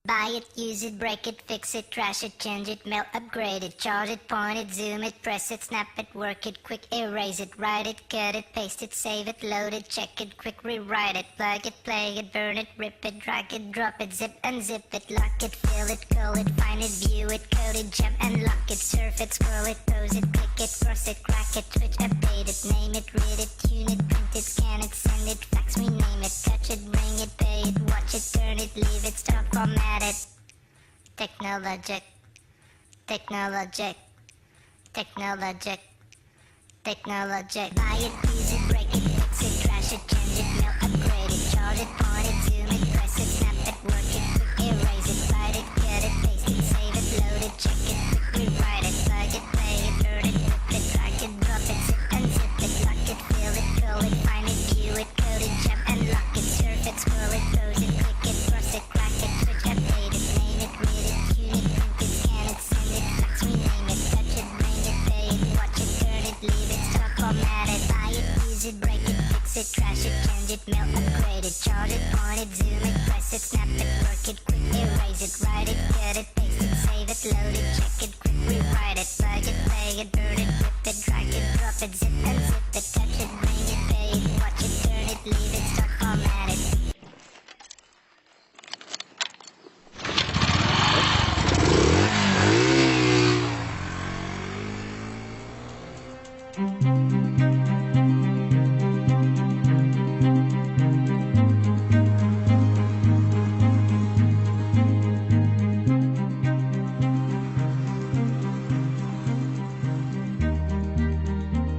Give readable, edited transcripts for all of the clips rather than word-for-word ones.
Buy it, use it, break it, fix it, trash it, change it, mail, upgrade it, charge it, point it, zoom it, press it, snap it, work it, quick erase it, write it, cut it, paste it, save it, load it, check it, quick rewrite it, plug it, play it, burn it, rip it, drag it, drop it, zip unzip it, lock it, fill it, call it, find it, view it, code it, jump and lock it, surf it, scroll it, pose it, click it, cross it, crack it, switch, update it, name it, read it, tune it, print it, scan it, send it, fax, rename it, touch it, bring it, pay it, watch it, turn it, leave it, stop, format it. Technologic, technologic, technologic, technologic. Buy it, use it, break it, fix it, trash it, change it, mail, upgrade it, charge it, point it, zoom it, press it, snap it, work it, quick erase it, write it, cut it, paste it, save it, load it, check it, quick rewrite it, plug it, play it, burn it, rip it, drag it, drop it, zip unzip it, lock it, fill it, call it, find it, view it, code it, jump and lock it, surf it, scroll it, pose it, click it, cross it, crack it, switch, update it, name it, read it, tune it, print it, scan it, send it, fax, rename it, touch it, bring it, pay it, watch it, turn it, leave it, stop, format it, buy it, use it, break it, fix it, trash it, change it, mail, upgrade it, charge it, point it, zoom it, press it, snap it, work it, quick erase it, write it, cut it, paste it, save it, load it, check it, quick rewrite it, plug it, play it, burn it, rip it, drag it, drop it, zip unzip it, touch it, bring it, pay it, watch it, turn it, leave it, stop, format it.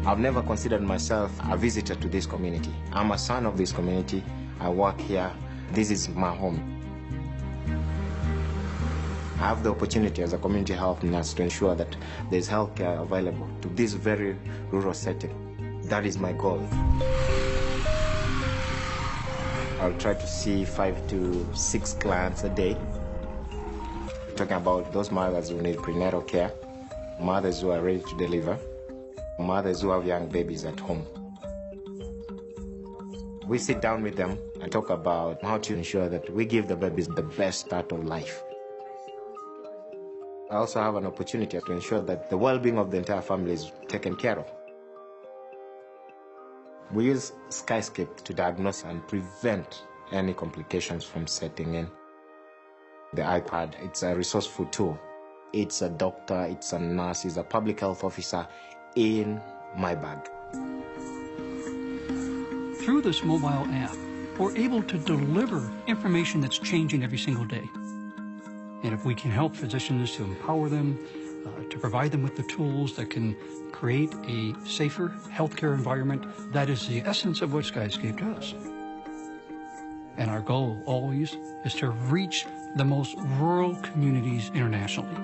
I've never considered myself a visitor to this community. I'm a son of this community. I work here. This is my home. I have the opportunity as a community health nurse to ensure that there's healthcare available to this very rural setting. That is my goal. I'll try to see 5 to 6 clients a day. Talking about those mothers who need prenatal care, mothers who are ready to deliver, mothers who have young babies at home. We sit down with them and talk about how to ensure that we give the babies the best start of life. I also have an opportunity to ensure that the well-being of the entire family is taken care of. We use Skyscape to diagnose and prevent any complications from setting in. The iPad, it's a resourceful tool. It's a doctor, it's a nurse, it's a public health officer in my bag. Through this mobile app, we're able to deliver information that's changing every single day. And if we can help physicians to empower them, to provide them with the tools that can create a safer healthcare environment, that is the essence of what Skyscape does. And our goal always is to reach the most rural communities internationally.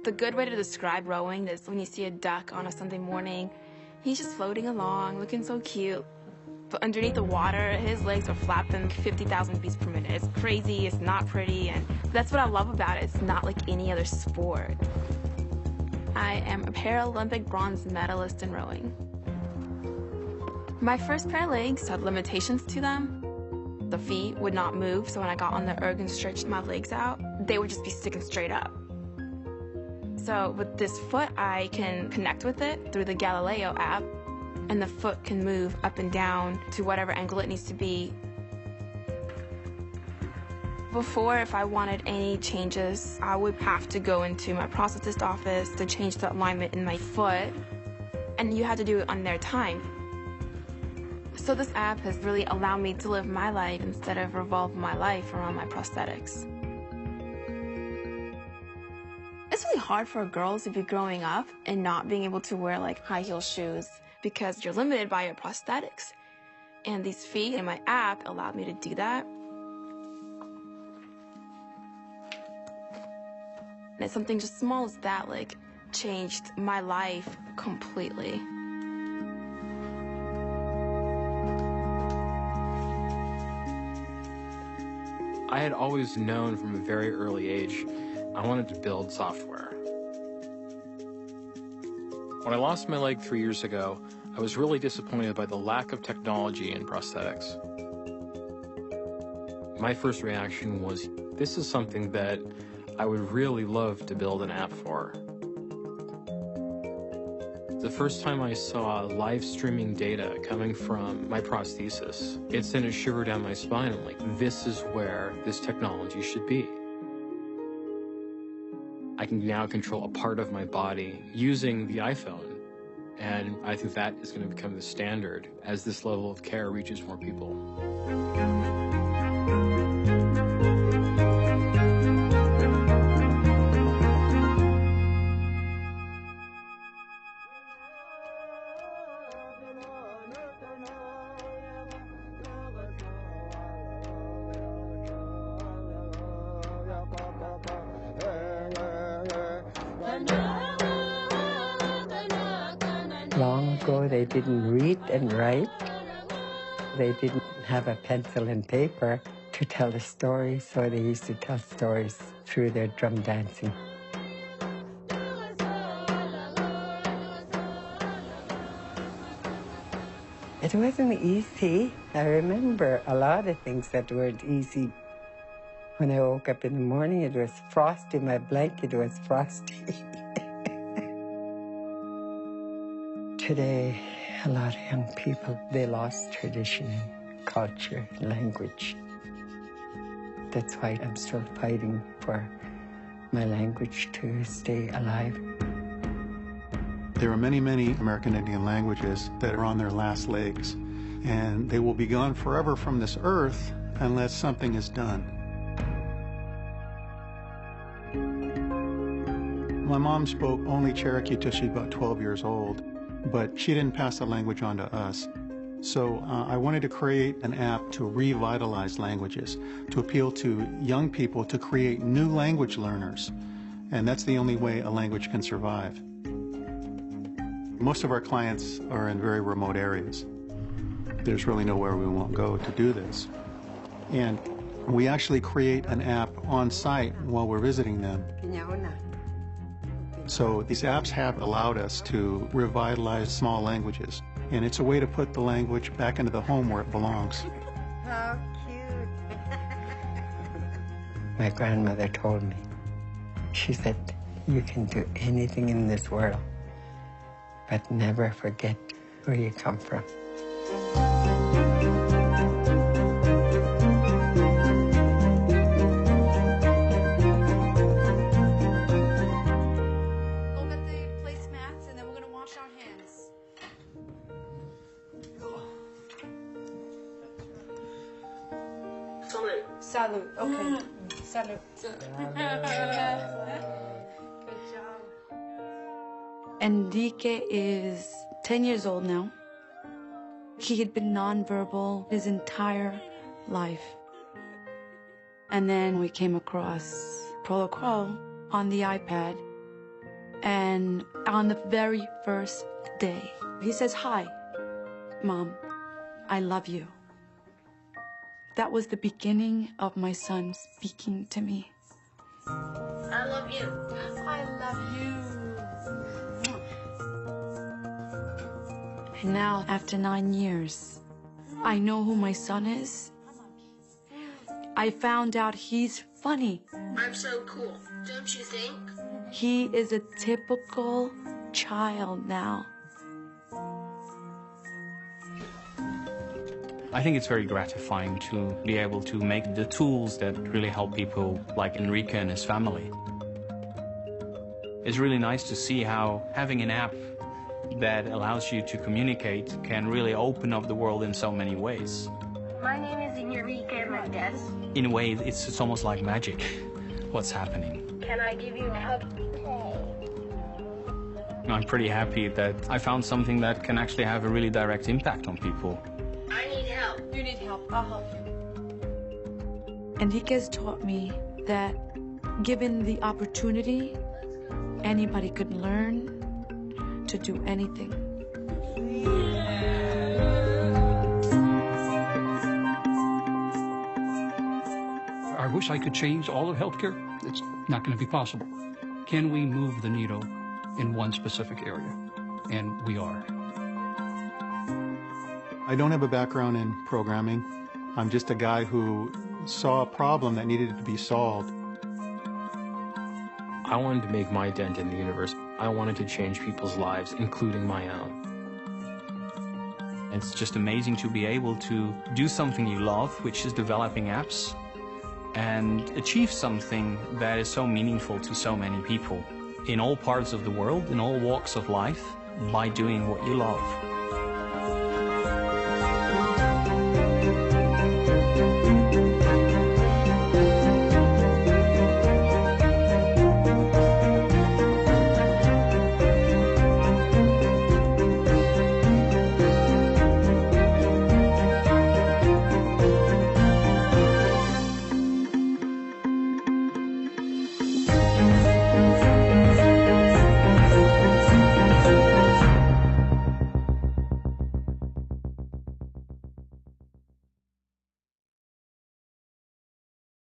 The good way to describe rowing is when you see a duck on a Sunday morning, he's just floating along, looking so cute. But underneath the water, his legs are flapping 50,000 beats per minute. It's crazy, it's not pretty, and that's what I love about it. It's not like any other sport. I am a Paralympic bronze medalist in rowing. My first pair of legs had limitations to them. The feet would not move, so when I got on the erg and stretched my legs out, they would just be sticking straight up. So with this foot, I can connect with it through the Galileo app, and the foot can move up and down to whatever angle it needs to be. Before, if I wanted any changes, I would have to go into my prosthetist office to change the alignment in my foot, and you had to do it on their time. So this app has really allowed me to live my life instead of revolve my life around my prosthetics. It's really hard for girls to be growing up and not being able to wear like high heel shoes because you're limited by your prosthetics. And these feet in my app allowed me to do that. And something just small as that like changed my life completely. I had always known from a very early age I wanted to build software. When I lost my leg 3 years ago, I was really disappointed by the lack of technology in prosthetics. My first reaction was, this is something that I would really love to build an app for. The first time I saw live streaming data coming from my prosthesis, it sent a shiver down my spine. I'm like, this is where this technology should be. I can now control a part of my body using the iPhone, and I think that is going to become the standard as this level of care reaches more people. Long ago, they didn't read and write. They didn't have a pencil and paper to tell a story, so they used to tell stories through their drum dancing. It wasn't easy. I remember a lot of things that weren't easy. When I woke up in the morning, it was frosty. My blanket was frosty. Today, a lot of young people, they lost tradition and culture and language. That's why I'm still fighting for my language to stay alive. There are many, many American Indian languages that are on their last legs, and they will be gone forever from this earth unless something is done. My mom spoke only Cherokee till she was about 12 years old, but she didn't pass the language on to us. So I wanted to create an app to revitalize languages, to appeal to young people to create new language learners. And that's the only way a language can survive. Most of our clients are in very remote areas. There's really nowhere we won't go to do this. And we actually create an app on site while we're visiting them. So these apps have allowed us to revitalize small languages. And it's a way to put the language back into the home where it belongs. How cute. My grandmother told me, she said, you can do anything in this world, but never forget where you come from. Salute. Okay. Salute. Good job. Enrique is 10 years old now. He had been nonverbal his entire life. And then we came across Protocol on the iPad. And on the very first day, he says, "Hi, Mom, I love you." That was the beginning of my son speaking to me. I love you. I love you. And now, after 9 years, I know who my son is. I found out he's funny. I'm so cool, don't you think? He is a typical child now. I think it's very gratifying to be able to make the tools that really help people like Enrique and his family. It's really nice to see how having an app that allows you to communicate can really open up the world in so many ways. My name is Enrique Mendez. In a way, it's almost like magic, what's happening. Can I give you a hug? I'm pretty happy that I found something that can actually have a really direct impact on people. I need help. You need help. I'll help you. Enrique's taught me that given the opportunity, anybody could learn to do anything. Our wish I could change all of healthcare. It's not going to be possible. Can we move the needle in one specific area? And we are. I don't have a background in programming. I'm just a guy who saw a problem that needed to be solved. I wanted to make my dent in the universe. I wanted to change people's lives, including my own. It's just amazing to be able to do something you love, which is developing apps, and achieve something that is so meaningful to so many people in all parts of the world, in all walks of life, by doing what you love.